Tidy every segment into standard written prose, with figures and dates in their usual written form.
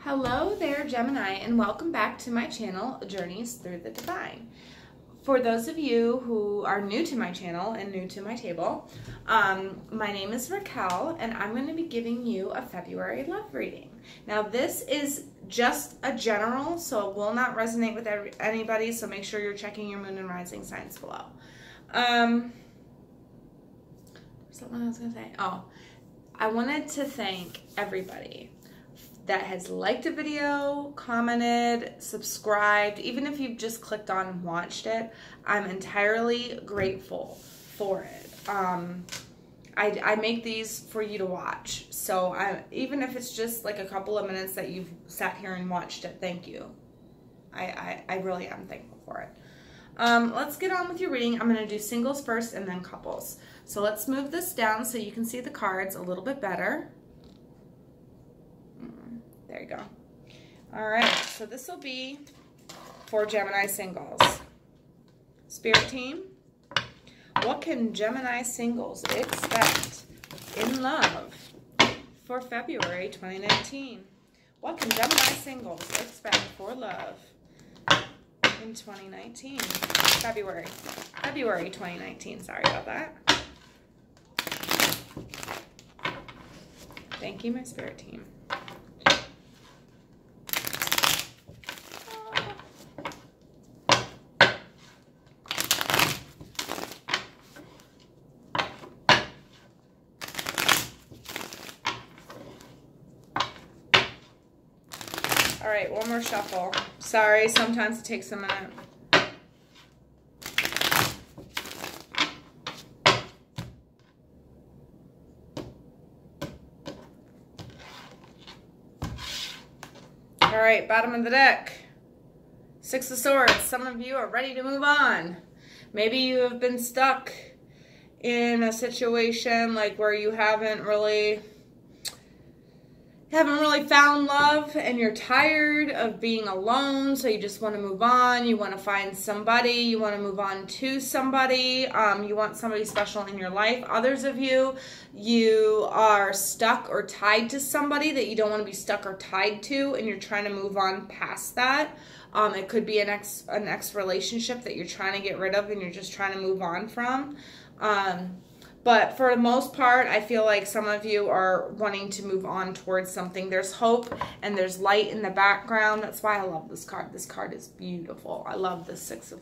Hello there, Gemini, and welcome back to my channel, Journeys Through the Divine. For those of you who are new to my channel and new to my table, my name is Racquel, and I'm going to be giving you a February love reading. Now, this is just a general, so it will not resonate with anybody, so make sure you're checking your moon and rising signs below. Something I was going to say. Oh, I wanted to thank everybody that has liked a video, commented, subscribed, even if you've just clicked on and watched it. I'm entirely grateful for it. I make these for you to watch, so even if it's just like a couple of minutes that you've sat here and watched it, thank you. I really am thankful for it. Let's get on with your reading. I'm going to do singles first and then couples. So let's move this down so you can see the cards a little bit better. There you go. All right, so this will be for Gemini singles. Spirit team, what can Gemini singles expect in love for February 2019? What can Gemini singles expect for love in 2019? February 2019, sorry about that. Thank you, my spirit team. All right, one more shuffle. Sorry, sometimes it takes a minute. All right, bottom of the deck. Six of Swords. Some of you are ready to move on. Maybe you have been stuck in a situation like where you haven't really found love and you're tired of being alone, so you just want to move on. You want to find somebody. You want to move on to somebody. You want somebody special in your life. Others of you, you are stuck or tied to somebody that you don't want to be stuck or tied to, and you're trying to move on past that. It could be an ex relationship that you're trying to get rid of and you're just trying to move on from. But for the most part, I feel like some of you are wanting to move on towards something. There's hope and there's light in the background. That's why I love this card. This card is beautiful. I love the Six of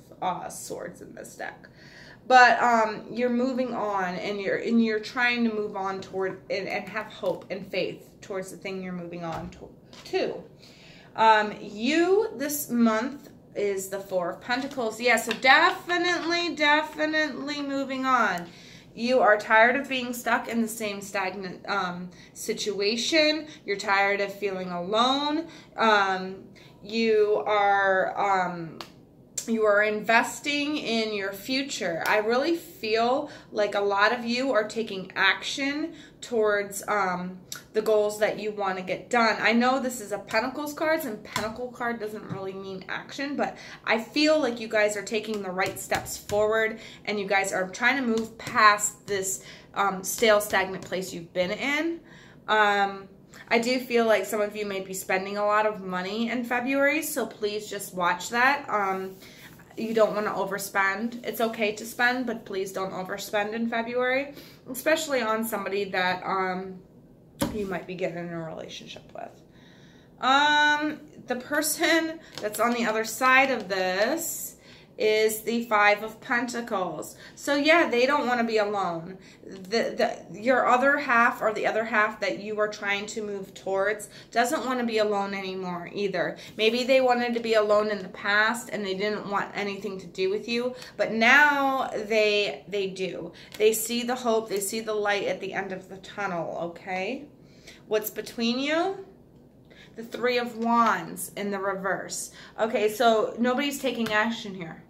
Swords in this deck. But you're moving on, and you're trying to move on toward and have hope and faith towards the thing you're moving on to. You this month is the Four of Pentacles. Yeah, so definitely moving on. You are tired of being stuck in the same stagnant situation. You're tired of feeling alone. You are investing in your future. I really feel like a lot of you are taking action towards the goals that you want to get done. I know this is a Pentacles card, and Pentacle card doesn't really mean action, but I feel like you guys are taking the right steps forward, and you guys are trying to move past this stale, stagnant place you've been in. I do feel like some of you may be spending a lot of money in February, so please just watch that. You don't want to overspend. It's okay to spend, but please don't overspend in February, especially on somebody that you might be getting in a relationship with. The person that's on the other side of this is the Five of Pentacles. So yeah, they don't want to be alone. Your other half, or the other half that you are trying to move towards, doesn't want to be alone anymore either. Maybe they wanted to be alone in the past and they didn't want anything to do with you, but now they do. They see the hope, they see the light at the end of the tunnel, okay? What's between you? The Three of Wands in the reverse. Okay, so nobody's taking action here.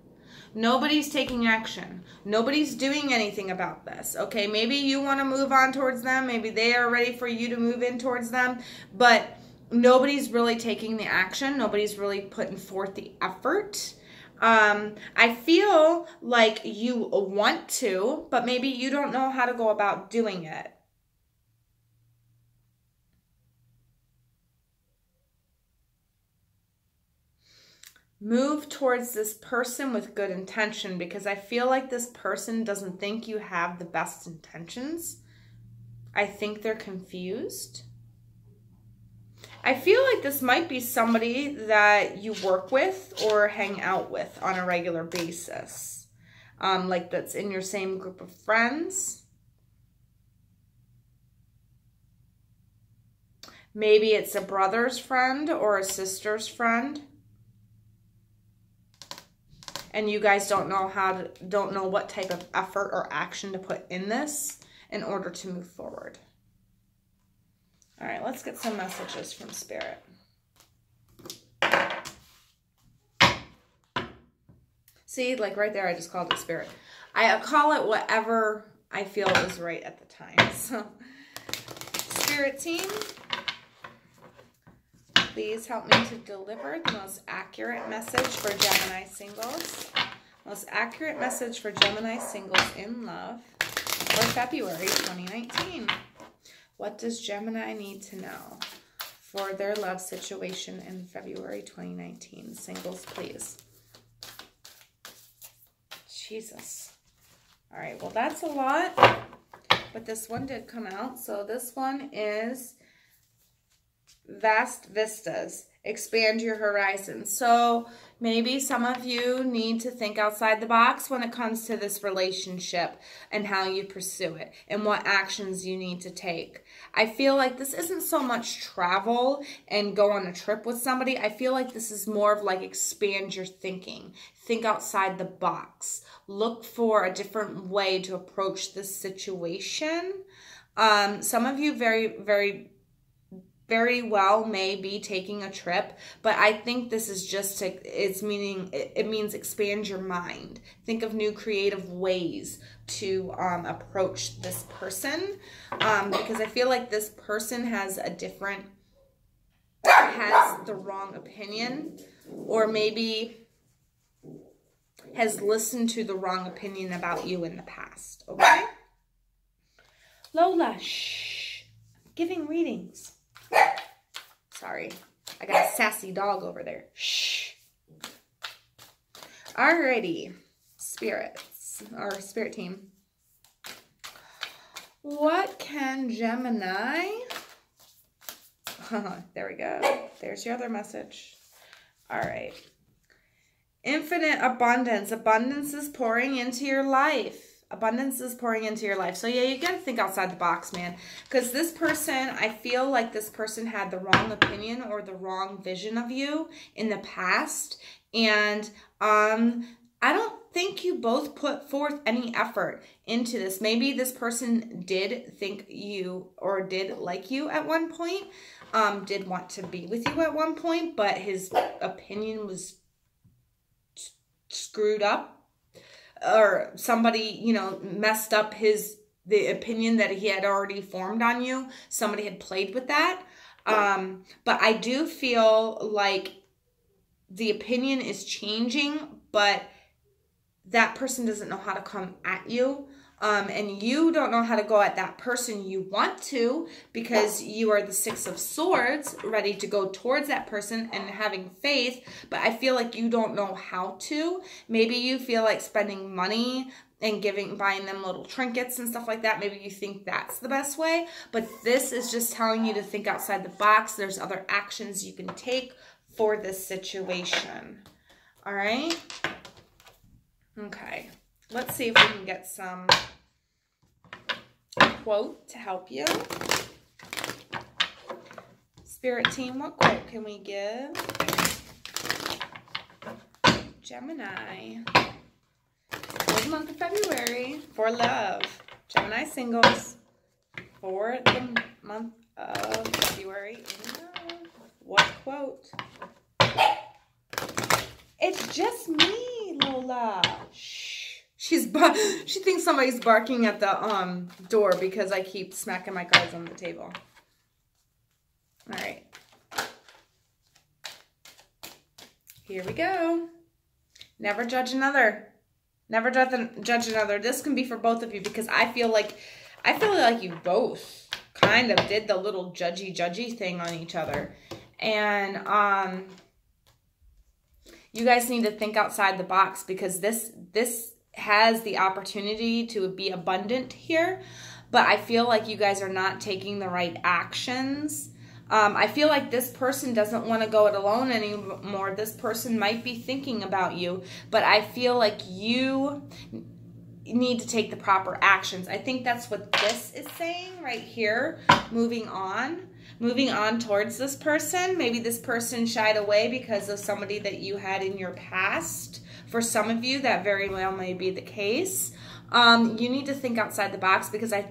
Nobody's taking action. Nobody's doing anything about this, okay? Maybe you want to move on towards them. Maybe they are ready for you to move in towards them. But nobody's really taking the action. Nobody's really putting forth the effort. I feel like you want to, but maybe you don't know how to go about doing it. move towards this person with good intention, because I feel like this person doesn't think you have the best intentions. I think they're confused. I feel like this might be somebody that you work with or hang out with on a regular basis. Like that's in your same group of friends. Maybe it's a brother's friend or a sister's friend. And you guys don't know what type of effort or action to put in this in order to move forward. All right, let's get some messages from Spirit. See, like right there, I just called it Spirit. I call it whatever I feel is right at the time. So, Spirit team, please help me to deliver the most accurate message for Gemini singles. Most accurate message for Gemini singles in love for February 2019. What does Gemini need to know for their love situation in February 2019? Singles, please. Jesus. All right, well, that's a lot, but this one did come out. So this one is Vast Vistas. Expand your horizon. So maybe some of you need to think outside the box when it comes to this relationship and how you pursue it and what actions you need to take. I feel like this isn't so much travel and go on a trip with somebody. I feel like this is more of like expand your thinking. Think outside the box. Look for a different way to approach this situation. Some of you very well may be taking a trip, but I think this is just it means expand your mind. Think of new creative ways to approach this person, because I feel like this person has the wrong opinion, or maybe has listened to the wrong opinion about you in the past. Okay, Lola, shh, I'm giving readings. Sorry, I got a sassy dog over there. Shh. Alrighty, spirits, or spirit team. What can Gemini... there we go. There's your other message. All right. Infinite abundance. Abundance is pouring into your life. Abundance is pouring into your life. So yeah, you got to think outside the box, man. Because this person, I feel like this person had the wrong opinion or the wrong vision of you in the past. And I don't think you both put forth any effort into this. Maybe this person did think you or did like you at one point, did want to be with you at one point, but his opinion was screwed up. Or somebody, you know, messed up the opinion that he had already formed on you. Somebody had played with that. But I do feel like the opinion is changing, but that person doesn't know how to come at you. And you don't know how to go at that person you want to, because you are the Six of Swords, ready to go towards that person and having faith, but I feel like you don't know how to. Maybe you feel like spending money and buying them little trinkets and stuff like that. Maybe you think that's the best way, but this is just telling you to think outside the box. There's other actions you can take for this situation. All right? Okay. Let's see if we can get some quote to help you. Spirit team, what quote can we give Gemini for the month of February for love? Gemini singles for the month of February in love. What quote? It's just me, Lola. Shh. She thinks somebody's barking at the door because I keep smacking my cards on the table. All right. Here we go. Never judge another. Never judge another. This can be for both of you, because I feel like you both kind of did the little judgy thing on each other. And You guys need to think outside the box, because this has the opportunity to be abundant here, but I feel like you guys are not taking the right actions. I feel like this person doesn't want to go it alone anymore. This person might be thinking about you, but I feel like you need to take the proper actions. I think that's what this is saying right here. Moving on towards this person. Maybe this person shied away because of somebody that you had in your past. For some of you, that very well may be the case. You need to think outside the box, because I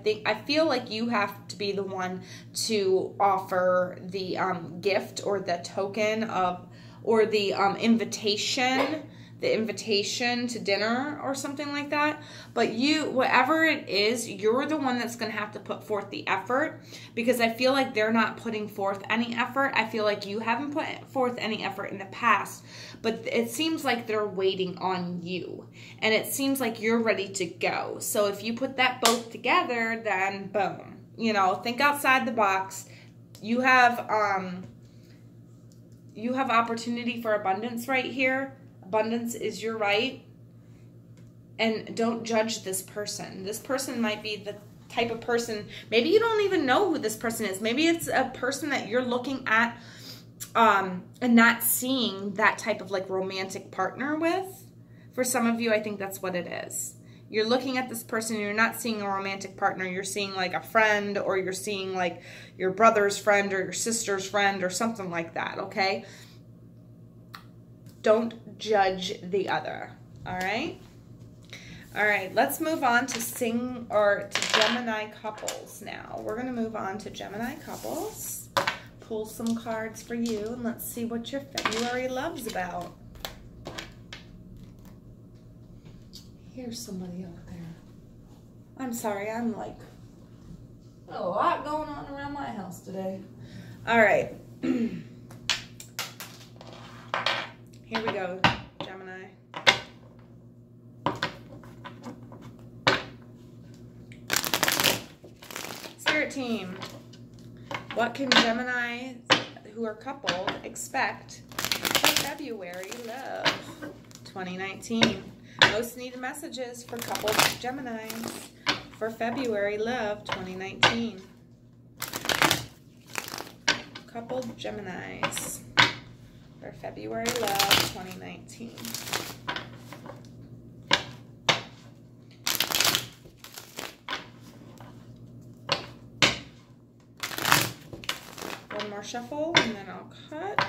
feel like you have to be the one to offer the gift or the token of, or the invitation to dinner or something like that. But you, whatever it is, you're the one that's going to have to put forth the effort, because I feel like they're not putting forth any effort. I feel like you haven't put forth any effort in the past, but it seems like they're waiting on you, and it seems like you're ready to go. So if you put that both together, then boom, you know, think outside the box. You have opportunity for abundance right here. Abundance is your right. And don't judge this person. This person might be the type of person, maybe you don't even know who this person is. Maybe it's a person that you're looking at and not seeing that type of like romantic partner with. For some of you, I think that's what it is. You're looking at this person and you're not seeing a romantic partner. You're seeing like a friend, or you're seeing like your brother's friend or your sister's friend or something like that, okay? Don't judge the other, all right? All right, let's move on to Gemini couples now. We're going to move on to Gemini couples. Pull some cards for you, and let's see what your February love's about. Here's somebody out there. I'm sorry, I'm like a lot going on around my house today. All right. Here we go, Gemini. Spirit team, what can Gemini who are coupled expect for February love 2019? Most needed messages for coupled Geminis for February love 2019. Coupled Geminis for February love 2019. One more shuffle and then I'll cut.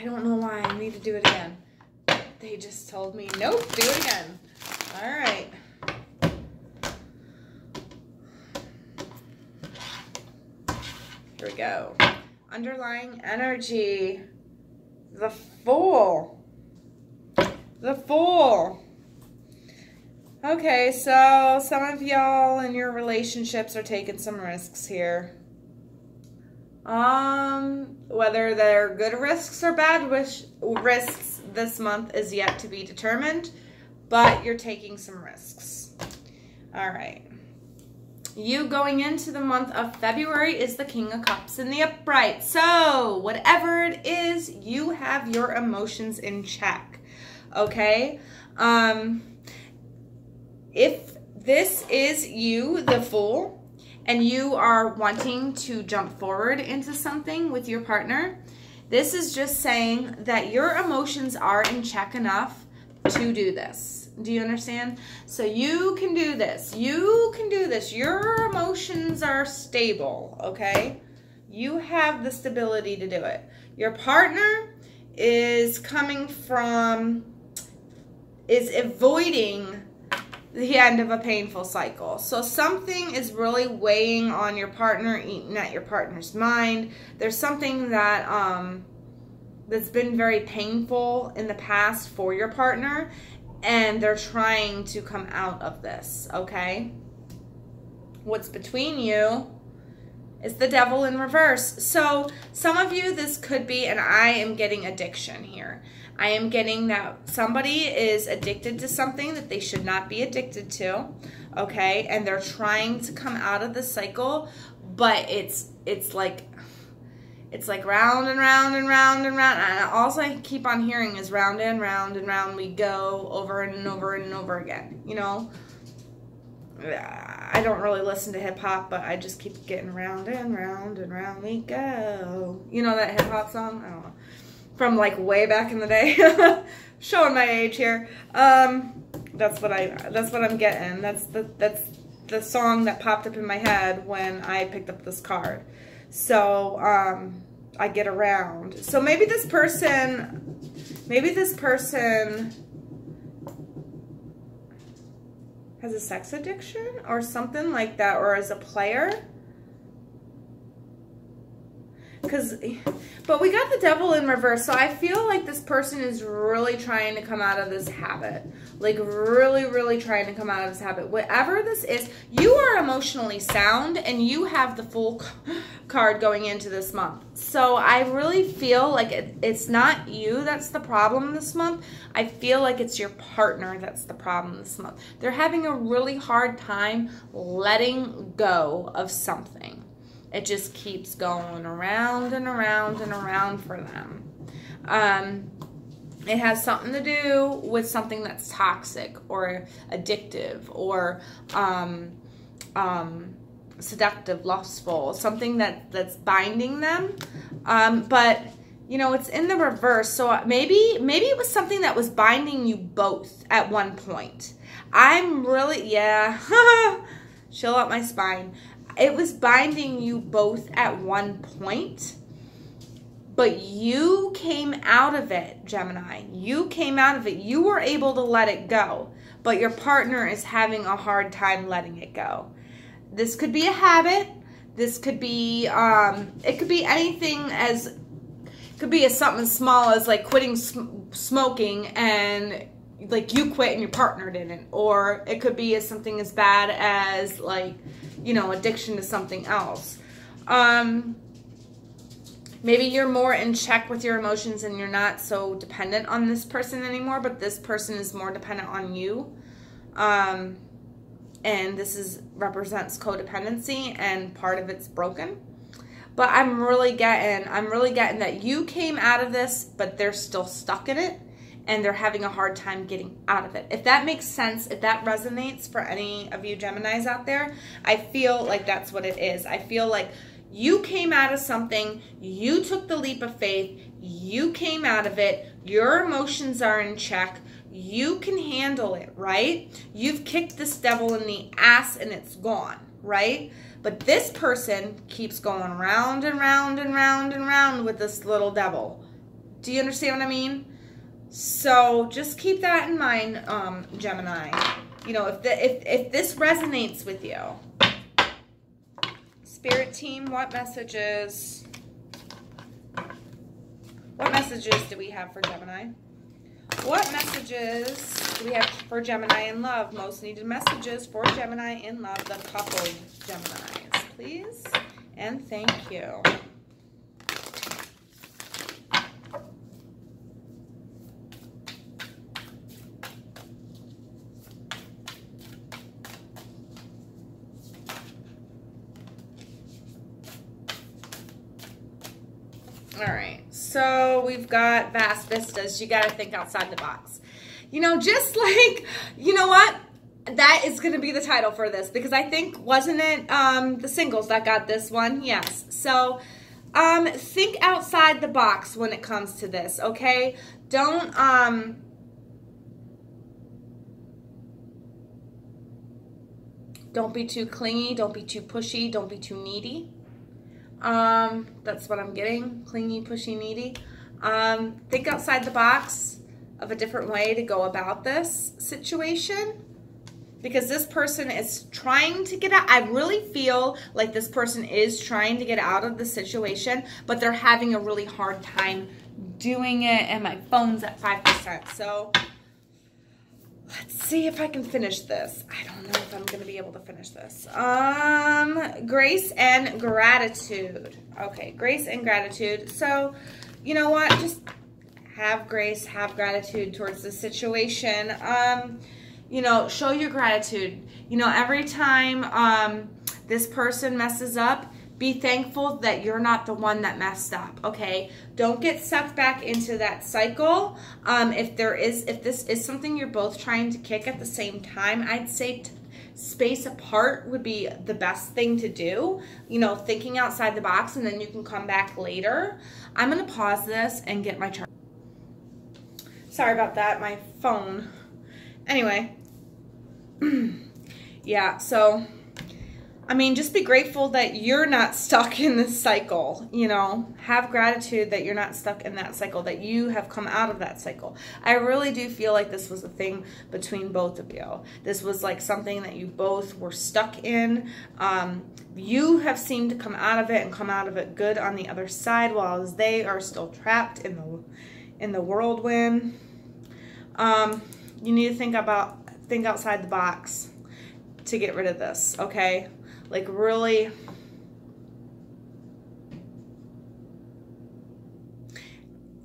I don't know why I need to do it again. They just told me, nope, do it again. All right. Here we go. Underlying energy. The Fool. The Fool. Okay, so some of y'all in your relationships are taking some risks here. Whether they're good risks or bad risks this month is yet to be determined, but you're taking some risks. All right. You going into the month of February is the King of Cups in the upright. So whatever it is, you have your emotions in check. Okay? If this is you, the Fool, and you are wanting to jump forward into something with your partner, this is just saying that your emotions are in check enough to do this. Do you understand? So you can do this. You can do this. Your emotions are stable, okay? You have the stability to do it. Your partner is avoiding the end of a painful cycle. So something is really weighing on your partner, eating at your partner's mind. There's something that that's been very painful in the past for your partner, and they're trying to come out of this, okay? What's between you is the Devil in reverse. So some of you, this could be, and I am getting addiction here. I am getting that somebody is addicted to something that they should not be addicted to, okay? And they're trying to come out of the cycle, but it's like It's like round and round and round and round. And all I keep on hearing is round and round we go, over and over and over again. You know, I don't really listen to hip hop, but I just keep getting round and round we go. You know that hip hop song? I don't know. From like way back in the day. Showing my age here. That's what I'm getting. That's the song that popped up in my head when I picked up this card. So, I get around. So maybe this person has a sex addiction or something like that, or is a player. But we got the devil in reverse, so I feel like this person is really trying to come out of this habit. Like really, really trying to come out of this habit. Whatever this is, you are emotionally sound and you have the full card going into this month. So I really feel like it's not you that's the problem this month. I feel like it's your partner that's the problem this month. They're having a really hard time letting go of something. It just keeps going around and around and around for them. It has something to do with something that's toxic or addictive or seductive, lustful, something that's binding them. But, you know, it's in the reverse. So maybe it was something that was binding you both at one point. I'm really, yeah, chill out my spine. It was binding you both at one point, but you came out of it, Gemini. You came out of it. You were able to let it go, but your partner is having a hard time letting it go. This could be a habit. This could be, it could be anything as, could be as something as small as like quitting smoking and like you quit and your partner didn't. Or it could be as something as bad as like, you know, addiction to something else. Maybe you're more in check with your emotions and you're not so dependent on this person anymore, but this person is more dependent on you. And this represents codependency and part of it's broken. But I'm really getting that you came out of this, but they're still stuck in it. And they're having a hard time getting out of it. If that makes sense, if that resonates for any of you Geminis out there, I feel like that's what it is. I feel like you came out of something, you took the leap of faith, you came out of it, your emotions are in check, you can handle it, right? You've kicked this devil in the ass and it's gone, right? But this person keeps going round and round and round and round with this little devil. Do you understand what I mean? So just keep that in mind, Gemini. You know, if this resonates with you, Spirit team, what messages do we have for Gemini? What messages do we have for Gemini in love? Most needed messages for Gemini in love, the coupled Geminis, please. And thank you. All right, so we've got vast vistas. You got to think outside the box. You know, just like, you know what? That is going to be the title for this because I think, wasn't it the singles that got this one? Yes. So think outside the box when it comes to this, okay? Don't be too clingy. Don't be too pushy. Don't be too needy. That's what I'm getting. Clingy, pushy, needy. Think outside the box of a different way to go about this situation because this person is trying to get out. I really feel like this person is trying to get out of the situation, but they're having a really hard time doing it, and my phone's at 5%. So let's see if I can finish this. I don't know if I'm going to be able to finish this. Grace and gratitude. Okay, grace and gratitude. So, you know what? Just have grace, have gratitude towards the situation. You know, show your gratitude. You know, every time this person messes up, Be thankful that you're not the one that messed up, okay? Don't get sucked back into that cycle. If this is something you're both trying to kick at the same time, I'd say space apart would be the best thing to do. You know, thinking outside the box, and then you can come back later. I'm going to pause this and get my chart. Sorry about that, my phone. Anyway, yeah, so I mean, just be grateful that you're not stuck in this cycle, you know. Have gratitude that you're not stuck in that cycle, that you have come out of that cycle. I really do feel like this was a thing between both of you. This was like something that you both were stuck in. You have seemed to come out of it and come out of it good on the other side, while they are still trapped in the whirlwind. You need to think outside the box to get rid of this, okay? Like really,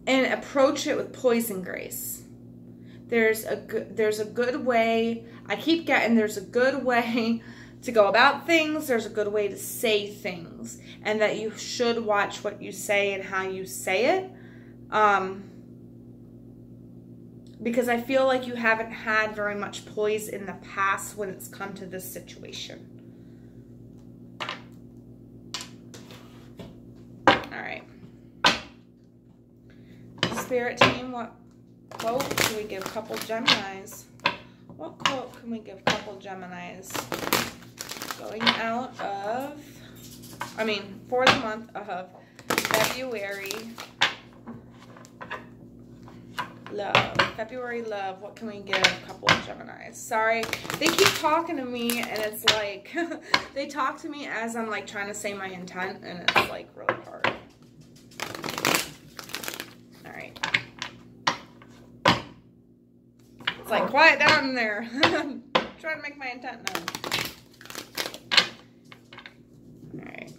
and approach it with poise and grace. There's a good way. I keep getting there's a good way to go about things. There's a good way to say things, and that you should watch what you say and how you say it. Because I feel like you haven't had very much poise in the past when it's come to this situation. Spirit team, what quote can we give a couple Geminis? What quote can we give a couple Geminis? Going out of, for the month of February. Love. February love. What can we give a couple of Geminis? Sorry. They keep talking to me, and it's like, they talk to me as I'm like trying to say my intent, and it's like really hard. It's like, quiet down in there. I'm trying to make my intent known. Alright.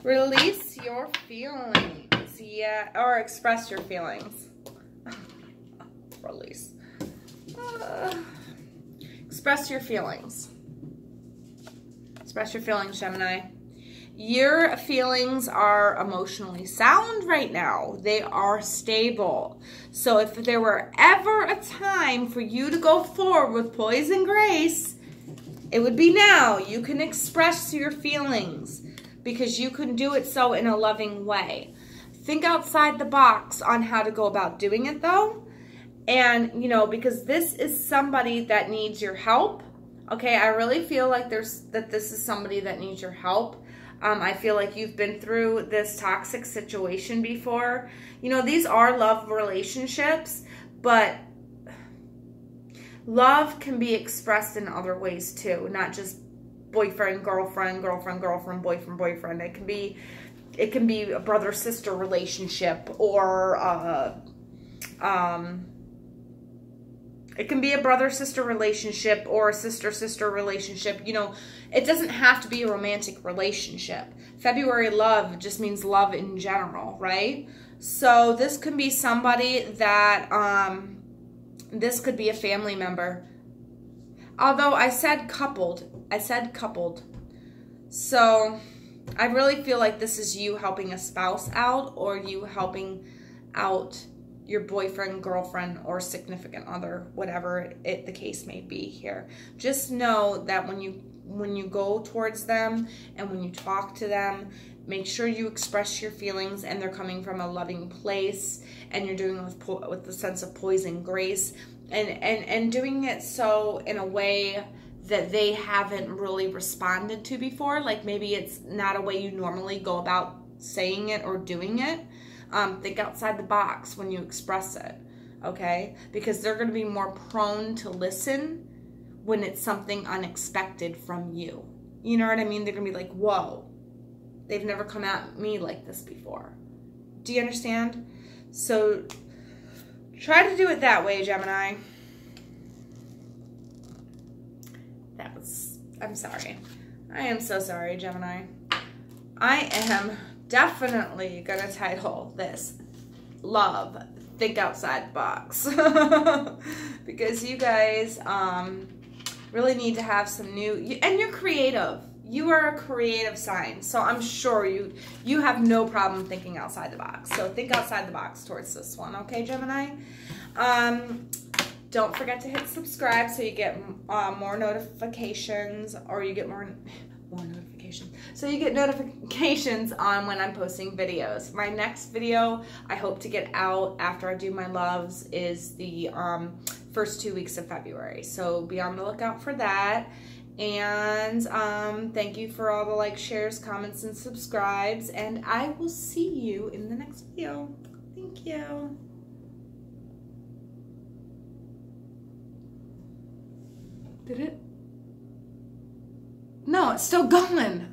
Release your feelings. Yeah. Or express your feelings. Release. Express your feelings. Express your feelings, Gemini. Your feelings are emotionally sound right now. They are stable. So if there were ever a time for you to go forward with poise and grace, it would be now. You can express your feelings because you can do it so in a loving way. Think outside the box on how to go about doing it though. And, you know, because this is somebody that needs your help. Okay, I really feel like this is somebody that needs your help. I feel like you've been through this toxic situation before. You know, these are love relationships, but love can be expressed in other ways too, not just boyfriend, girlfriend, girlfriend, girlfriend, boyfriend, boyfriend. It can be a brother-sister relationship, or it can be a brother-sister relationship or a sister-sister relationship. You know, it doesn't have to be a romantic relationship. February love just means love in general, right? So this could be somebody that, this could be a family member. Although I said coupled. So I really feel like this is you helping a spouse out, or you helping out your boyfriend, girlfriend, or significant other, whatever the case may be here. Just know that when you go towards them and when you talk to them, make sure you express your feelings and they're coming from a loving place, and you're doing it with the sense of poise and grace, and doing it so in a way that they haven't really responded to before. Like maybe it's not a way you normally go about saying it or doing it. Think outside the box when you express it, okay? Because they're going to be more prone to listen when it's something unexpected from you. You know what I mean? They're going to be like, whoa, they've never come at me like this before. Do you understand? So try to do it that way, Gemini. I'm sorry. I am so sorry, Gemini. I am definitely going to title this Love, Think Outside the Box. Because you guys, really need to have some new, and you're creative. You are a creative sign, so I'm sure you have no problem thinking outside the box. So think outside the box towards this one, okay, Gemini? Don't forget to hit subscribe so you get more notifications, or you get more notifications. So you get notifications on when I'm posting videos. My next video I hope to get out after I do my loves is the first 2 weeks of February. So be on the lookout for that. And thank you for all the likes, shares, comments, and subscribes. And I will see you in the next video. Thank you. Did it? No, it's still going.